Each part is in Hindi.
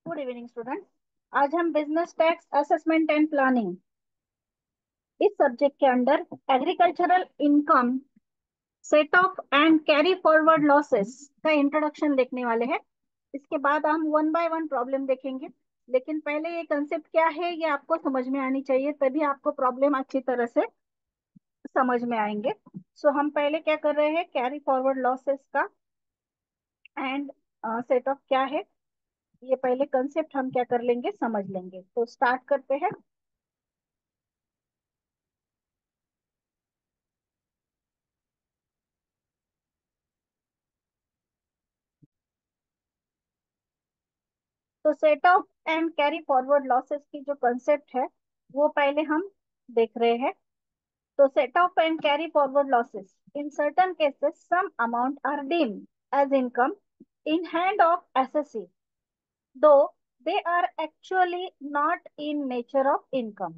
Good evening student. आज हम business tax assessment and planning इस सब्जेक्ट के under agricultural income set off and carry forward losses का इंट्रोडक्शन देखने वाले हैं। इसके बाद हम वन बाय वन प्रॉब्लम देखेंगे। लेकिन पहले ये कंसेप्ट क्या है ये आपको समझ में आनी चाहिए, तभी आपको प्रॉब्लम अच्छी तरह से समझ में आएंगे। सो हम पहले क्या कर रहे हैं, कैरी फॉरवर्ड लॉसेस का एंड सेट ऑफ क्या है, ये पहले कंसेप्ट हम क्या कर लेंगे, समझ लेंगे। तो स्टार्ट करते हैं। तो set off and carry forward losses की जो कंसेप्ट है वो पहले हम देख रहे हैं। तो set off and carry forward losses in certain cases some amount are deemed as income in hand of assessee though they are actually not in nature of income.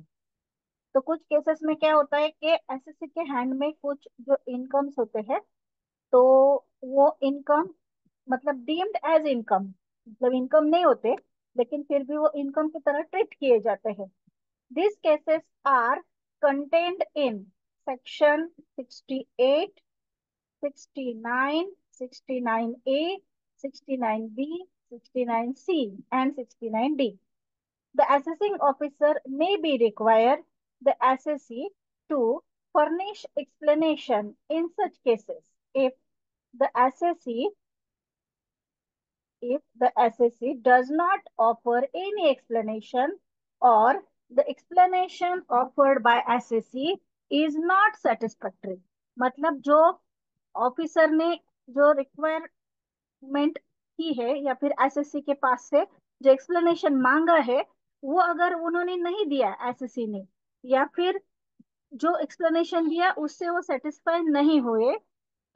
तो कुछ केसेस में क्या होता है कि एसएससी के हैंड में कुछ जो इनकम्स होते हैं, तो वो इनकम मतलब डीम्ड एज इनकम, मतलब इनकम नहीं होते लेकिन फिर भी वो इनकम की तरह ट्रीट किए जाते हैं। This cases are contained in section 68, 69, 69A, 69B, 69C and 69D. The assessing officer may be required the assessee to furnish explanation in such cases. The assessee if the assessee does not offer any explanation or the explanation offered by assessee is not satisfactory, मतलब जो ऑफिसर ने जो रिक्वायरमेंट की है या फिर एसएससी के पास से जो एक्सप्लेनेशन मांगा है वो अगर उन्होंने नहीं दिया एसएससी ने, या फिर जो एक्सप्लेनेशन दिया उससे वो सेटिस्फाई नहीं हुए,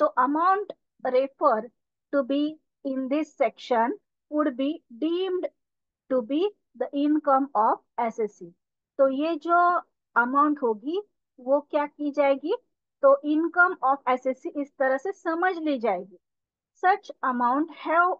तो amount refer to be in this section would be deemed to be the income of SSC. तो ये जो अमाउंट होगी वो क्या की जाएगी, तो इनकम ऑफ एसएससी इस तरह से समझ ली जाएगी। Such amount have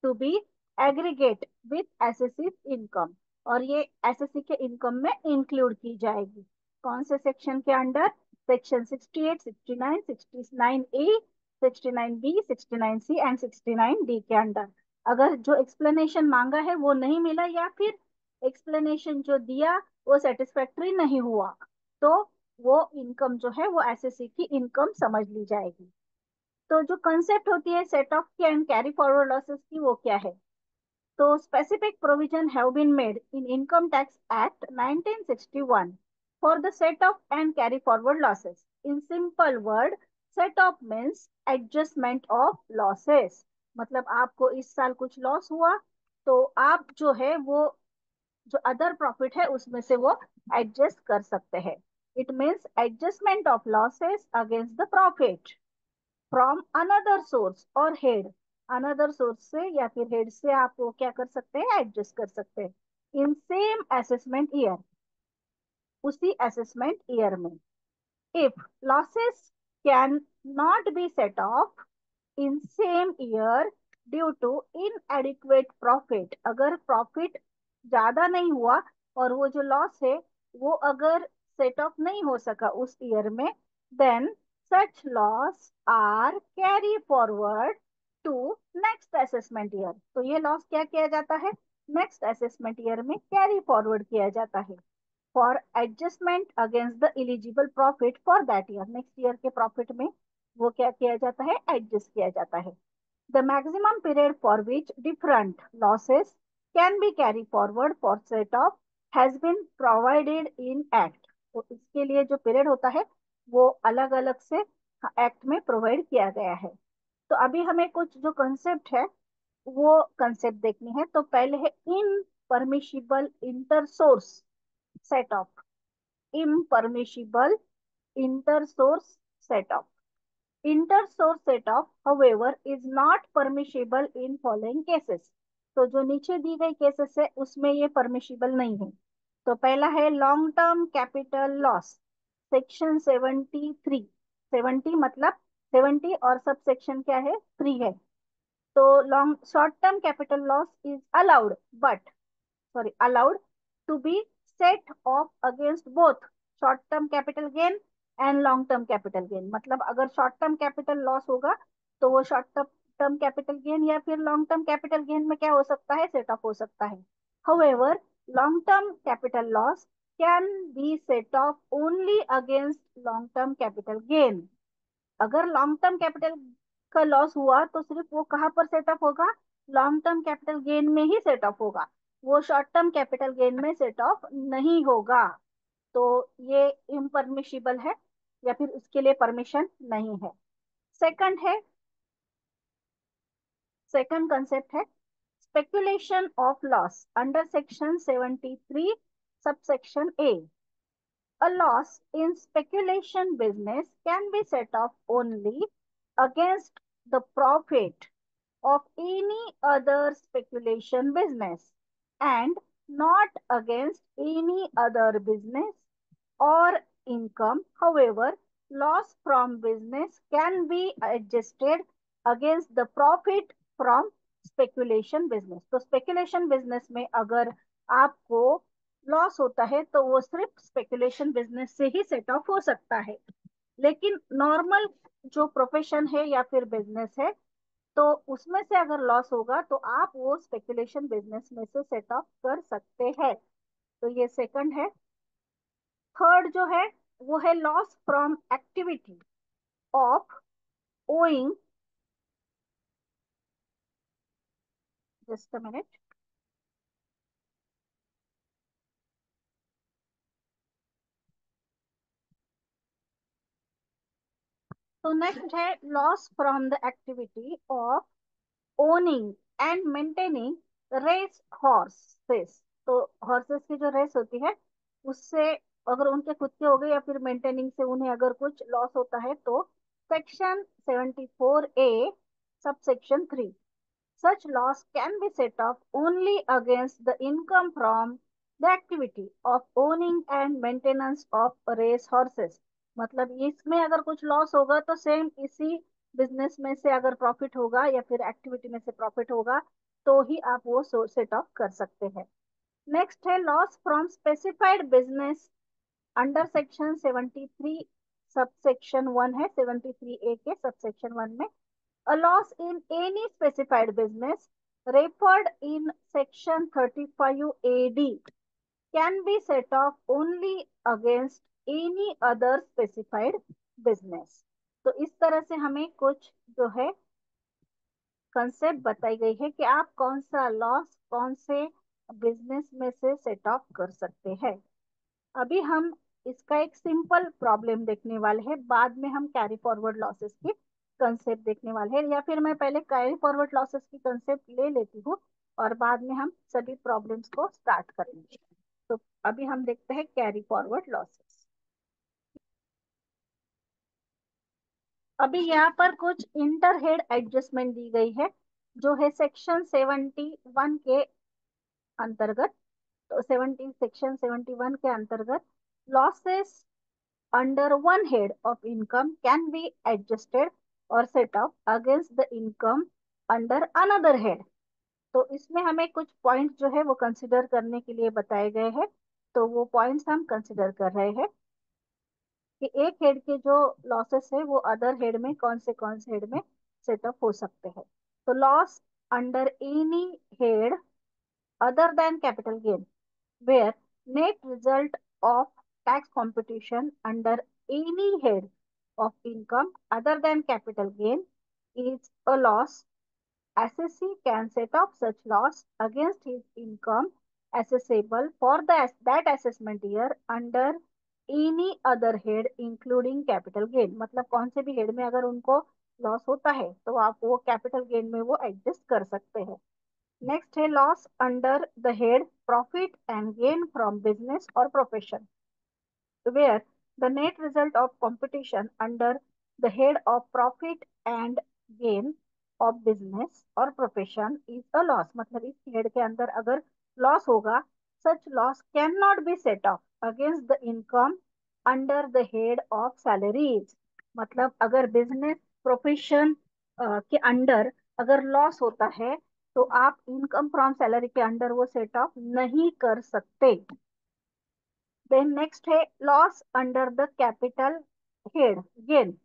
to be aggregate with SSC income, और ये एसएससी के इनकम में इंक्लूड की जाएगी। कौन से सेक्शन के under, section 68, 69, 69A, 69B, 69C and 69D के अंडर। अगर जो एक्सप्लेनेशन मांगा है वो नहीं मिला या फिर एक्सप्लेनेशन जो दिया वो सेटिस्फैक्ट्री नहीं हुआ, तो वो इनकम जो है वो एसएससी की इनकम समझ ली जाएगी। तो जो कंसेप्ट होती है सेट ऑफ की एंड कैरी फॉरवर्ड लॉसेस की, वो क्या है, तो specific provision have been made in Income Tax Act 1961 for the set off and carry forward losses. In simple word, set off means adjustment of losses। मतलब आपको इस साल कुछ लॉस हुआ तो आप जो है वो जो अदर प्रॉफिट है उसमें से वो एडजस्ट कर सकते हैं। It means adjustment of losses against the profit from another source और हेड। अनदर सोर्स से या फिर हेड से आप वो क्या कर सकते हैं, एडजस्ट कर सकते हैं इन सेम असेसमेंट ईयर, उसी असेसमेंट ईयर में। If losses can not be set off in same year due to inadequate profit, अगर प्रॉफिट ज्यादा नहीं हुआ और वो जो लॉस है वो अगर सेट ऑफ नहीं हो सका उस ईयर में, then such loss are carry forward to next assessment year. तो ये लॉस क्या किया जाता है, नेक्स्ट असेसमेंट ईयर में कैरी फॉरवर्ड किया जाता है for adjustment against the eligible profit for that year. Next year के प्रॉफिट में वो क्या किया जाता है, एडजस्ट किया जाता है। The maximum period for which different losses can be carry forward for set off has been provided in act. तो इसके लिए जो पीरियड होता है वो अलग अलग से एक्ट में प्रोवाइड किया गया है। तो अभी हमें कुछ जो कंसेप्ट है वो कंसेप्ट देखनी है। तो पहले है impermissible inter source set off, impermissible inter-source set-off. Inter-source set-off, however, is not permissible in following cases. तो जो नीचे दी गई केसेस है उसमें ये परमिशिबल नहीं है। तो पहला है long term capital loss, section 73। 70 मतलब 70 और सब सेक्शन क्या है, 3 है। तो long short term capital loss is allowed, but allowed to be set off against both short term capital gain and long term capital gain। मतलब अगर शॉर्ट टर्म कैपिटल लॉस होगा तो वो शॉर्ट टर्म कैपिटल गेन या फिर लॉन्ग टर्म कैपिटल गेन में क्या हो सकता है, सेट ऑफ हो सकता है। However, long term capital loss can be set off only against long term capital gain। अगर लॉन्ग टर्म कैपिटल का लॉस हुआ तो सिर्फ वो कहाँ पर सेट ऑफ होगा, लॉन्ग टर्म कैपिटल गेन में ही सेट ऑफ होगा, वो शॉर्ट टर्म कैपिटल गेन में सेट ऑफ नहीं होगा। तो ये इम्परमिशिबल है या फिर उसके लिए परमिशन नहीं है। सेकंड है, सेकंड कंसेप्ट है speculation of loss under section 73 subsection A. A loss in speculation business can be set off only against the profit of any other speculation business and not against any other business or income. However, loss from business can be adjusted against the profit from speculation business। तो speculation business में अगर आपको लॉस होता है तो वो सिर्फ स्पेकुलेशन बिजनेस से ही सेट ऑफ हो सकता है। लेकिन नॉर्मल जो प्रोफेशन है या फिर बिजनेस है, तो उसमें से अगर लॉस होगा तो आप वो स्पेकुलेशन बिजनेस में से सेट ऑफ कर सकते हैं। तो ये सेकंड है। थर्ड जो है वो है loss from activity of owning, just a minute. तो नेक्स्ट है loss from the activity of owning and maintaining race horses. तो हॉर्सेस की जो रेस होती है उससे अगर उनके खुद के हो गए या फिर मेंटेनिंग से उन्हें अगर कुछ लॉस होता है तो section 74A sub section 3, such loss can be set off only against the income from the activity of owning and maintenance of race horses। मतलब इसमें अगर कुछ लॉस होगा तो सेम इसी बिजनेस में से अगर प्रॉफिट होगा या फिर एक्टिविटी में से प्रॉफिट होगा तो ही आप वो सेट ऑफ कर सकते हैं। नेक्स्ट है loss from specified business under section 73 subsection 1 है, 73A के सबसेक्शन 1 में। A loss in any specified business referred in section 35 AD can be set off only against any other specified business। तो इस तरह से हमें कुछ जो है कंसेप्ट बताई गई है कि आप कौन सा लॉस कौन से बिजनेस में से सेट ऑफ कर सकते हैं। अभी हम इसका एक सिंपल प्रॉब्लम देखने वाले हैं, बाद में हम कैरी फॉरवर्ड लॉसेस की कंसेप्ट देखने वाले हैं, या फिर मैं पहले कैरी फॉरवर्ड लॉसेस की कंसेप्ट ले लेती हूँ और बाद में हम सभी प्रॉब्लम्स को स्टार्ट करेंगे। तो अभी हम देखते हैं कैरी फॉरवर्ड लॉसेस। अभी यहाँ पर कुछ इंटर हेड एडजस्टमेंट दी गई है जो है सेक्शन 71 के अंतर्गत। तो 70 सेक्शन 71 के अंतर्गत losses under one head of income can be adjusted or set off against the income under another head। तो इसमें हमें कुछ पॉइंट्स जो है वो कंसिडर करने के लिए बताए गए हैं। तो वो पॉइंट्स हम कंसिडर कर रहे हैं कि एक हेड के जो लॉसेस है वो अदर हेड में कौन से हेड में सेट ऑफ हो सकते हैं। तो loss under any head other than capital gain where net result of tax computation under any head of income other than capital gain is a loss, assessee can set off such loss against his income assessable for that assessment year under any other head including capital gain। मतलब कौन से भी हेड में अगर उनको लॉस होता है तो आप वो कैपिटल गेन में वो एडजस्ट कर सकते हैं। नेक्स्ट है loss under the head profit and gain from business और profession where the net result of competition under the head of profit and gain of business or profession is a loss। मतलब इस हेड के अंदर अगर लॉस होगा, such loss cannot be set off against the income under the head of salaries। मतलब अगर बिजनेस प्रोफेशन के अंडर अगर लॉस होता है तो आप इनकम फ्रॉम सैलरी के अंडर वो सेट ऑफ नहीं कर सकते। देन नेक्स्ट है loss under the capital head gain,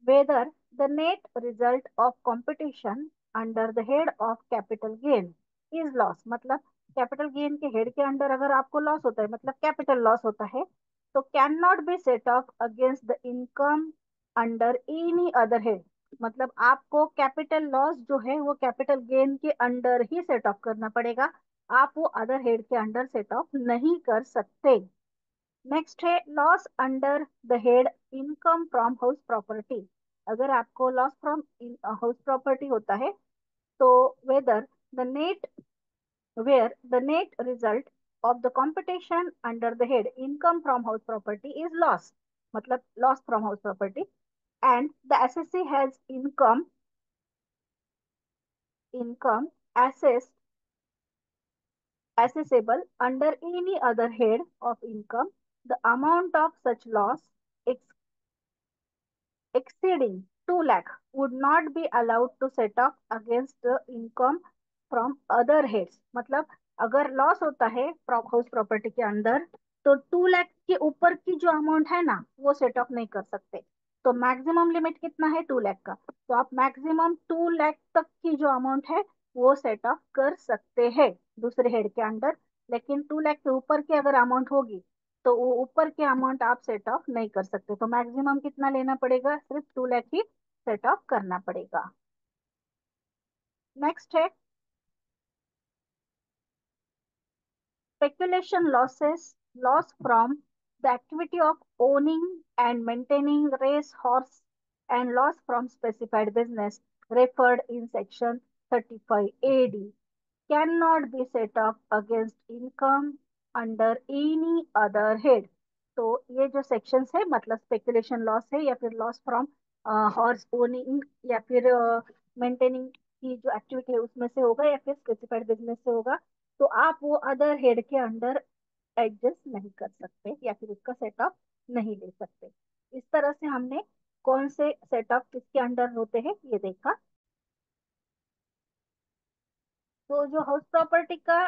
whether the net result of competition under the head of capital gain is loss। मतलब कैपिटल गेन के हेड के अंडर अगर आपको लॉस होता है, मतलब कैपिटल लॉस होता है, तो can not be set off against the income under any other head. मतलब आपको कैपिटल लॉस जो है वो कैपिटल गेन के अंडर ही सेट ऑफ करना पड़ेगा, आप वो अदर हेड के अंडर सेट ऑफ नहीं कर सकते। नेक्स्ट है loss under the head income from house property. अगर आपको लॉस फ्रॉम हाउस प्रॉपर्टी होता है तो whether the net where the net result of the computation under the head income from house property is loss, मतलब loss from house property, and the assessee has income assessed assessable under any other head of income, the amount of such loss exceeding 2 lakh would not be allowed to set off against the income from other heads। मतलब अगर लॉस होता है हाउस प्रॉपर्टी के अंदर तो 2 लाख के ऊपर की जो अमाउंट है ना वो सेट ऑफ नहीं कर सकते। तो मैक्सिमम लिमिट कितना है 2 लाख का, तो आप मैक्सिमम 2 लाख तक की जो अमाउंट है वो सेट ऑफ कर सकते हैं दूसरे हेड के अंडर। लेकिन 2 लाख के ऊपर की अगर अमाउंट होगी तो वो ऊपर के अमाउंट आप सेट ऑफ नहीं कर सकते, तो मैक्सिमम कितना लेना पड़ेगा, सिर्फ 2 लाख ही सेट ऑफ करना पड़ेगा। नेक्स्ट है speculation losses, loss from the activity of owning and maintaining race horse and loss from specified business referred in section 35 AD cannot be set off against income under any other head। तो ये जो सेक्शंस है मतलब स्पेकुलेशन लॉस है या फिर लॉस फ्रॉम हॉर्स ओनिंग या फिर मेंटेनिंग की जो एक्टिविटी है उसमें से होगा या फिर स्पेसिफाइड बिजनेस से होगा, तो आप वो अदर हेड के अंडर एडजस्ट नहीं कर सकते या फिर उसका सेट ऑफ नहीं ले सकते। इस तरह से हमने कौन से सेट ऑफ किसके अंडर होते हैं ये देखा। तो जो हाउस प्रॉपर्टी का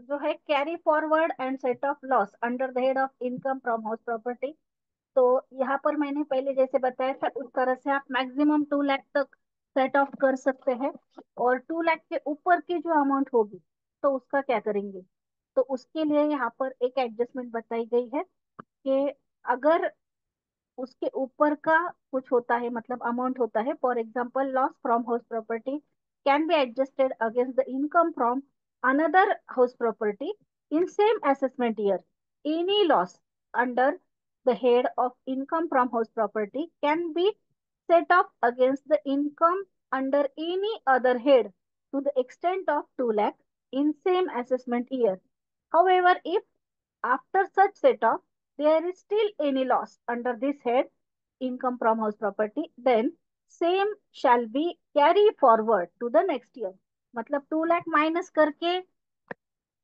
जो है carry forward and set of loss under the head of income from house property, तो यहाँ पर मैंने पहले जैसे बताया था उस तरह से आप मैक्सिमम 2 लाख तक सेट ऑफ कर सकते हैं। और 2 लाख के ऊपर की जो अमाउंट होगी तो उसका क्या करेंगे, तो उसके लिए यहाँ पर एक एडजस्टमेंट बताई गई है कि अगर उसके ऊपर का कुछ होता है मतलब अमाउंट होता है, for example loss from house property can be adjusted against the income from another house property in same assessment year. Any loss under the head of income from house property can be set off against the income under any other head to the extent of 2 lakh in same assessment year। However, if after such set-off, there is still any loss under this head, income from house property, then same shall be carry forward to the next year। मतलब 2 लाख माइनस करके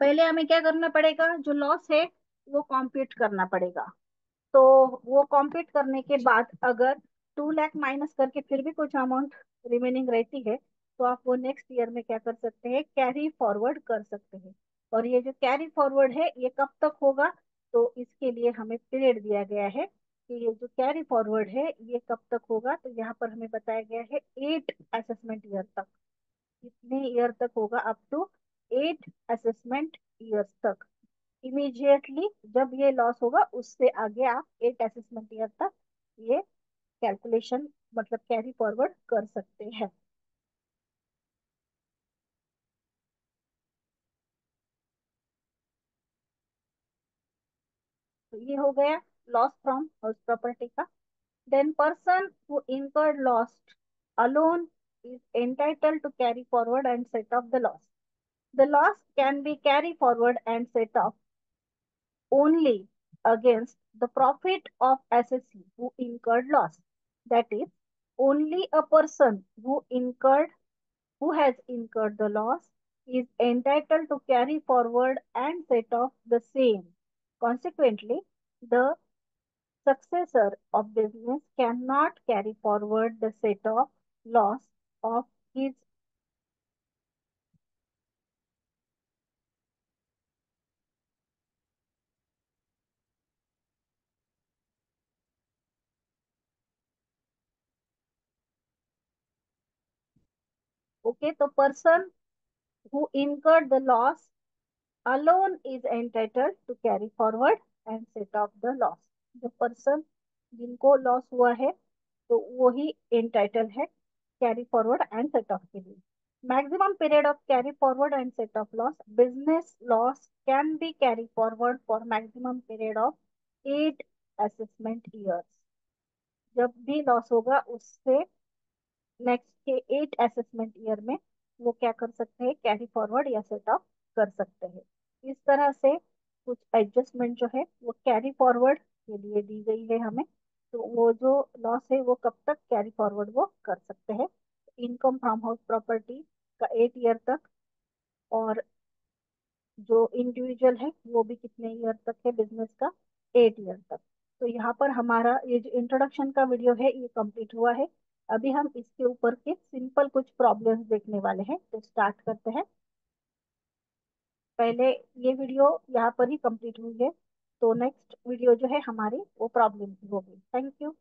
पहले हमें क्या करना पड़ेगा, जो लॉस है वो कॉम्प्यूट करना पड़ेगा। तो वो कॉम्प्यूट करने के बाद अगर 2 लाख माइनस करके फिर भी कुछ अमाउंट रिमेनिंग रहती है तो आप वो नेक्स्ट ईयर में क्या कर सकते हैं, कैरी फॉरवर्ड कर सकते हैं। और ये जो कैरी फॉरवर्ड है ये कब तक होगा, तो इसके लिए हमें पीरियड दिया गया है कि ये जो कैरी फॉरवर्ड है ये कब तक होगा, तो यहाँ पर हमें बताया गया है 8 असेसमेंट ईयर तक। कितने ईयर तक होगा, अप टू 8 असेसमेंट ईयर्स तक। इमीडिएटली जब ये लॉस होगा उससे आगे आप 8 असेसमेंट ईयर तक ये कैलकुलेशन मतलब कैरी फॉरवर्ड कर सकते हैं। तो ये हो गया लॉस फ्रॉम हाउस प्रॉपर्टी का। Then person who incurred loss alone is entitled to carry forward and set off the loss। The loss can be carried forward and set off only against the profit of assessee who incurred loss। That is, only a person who has incurred the loss is entitled to carry forward and set off the same। Consequently, the successor of business cannot carry forward the set off loss of his okay, तो person who incurred the loss alone is entitled to carry forward and set off the loss. जो पर्सन जिनको लॉस हुआ है तो वो ही एंटाइटल है carry forward and set of के लिए. Maximum period of carry forward and set of loss. Business loss can be carry forward for maximum period of 8 assessment years. जब भी लॉस होगा उससे नेक्स्ट के 8 असेसमेंट ईयर में वो क्या कर सकते हैं, कैरी फॉरवर्ड या सेट ऑफ कर सकते हैं. इस तरह से कुछ एडजस्टमेंट जो है वो कैरी फॉरवर्ड के लिए दी गई है हमें. तो वो जो लॉस है वो कब तक कैरी फॉरवर्ड वो कर सकते हैं. इनकम फ्रॉम हाउस प्रॉपर्टी का 8 ईयर तक, और जो इंडिविजुअल है वो भी कितने ईयर तक है बिजनेस का, 8 ईयर तक. तो यहाँ पर हमारा ये जो इंट्रोडक्शन का वीडियो है ये कंप्लीट हुआ है. अभी हम इसके ऊपर के सिंपल कुछ प्रॉब्लम्स देखने वाले हैं, तो स्टार्ट करते हैं. पहले ये वीडियो यहाँ पर ही कंप्लीट हुई है, तो नेक्स्ट वीडियो जो है हमारी वो प्रॉब्लम की होगी. Thank you.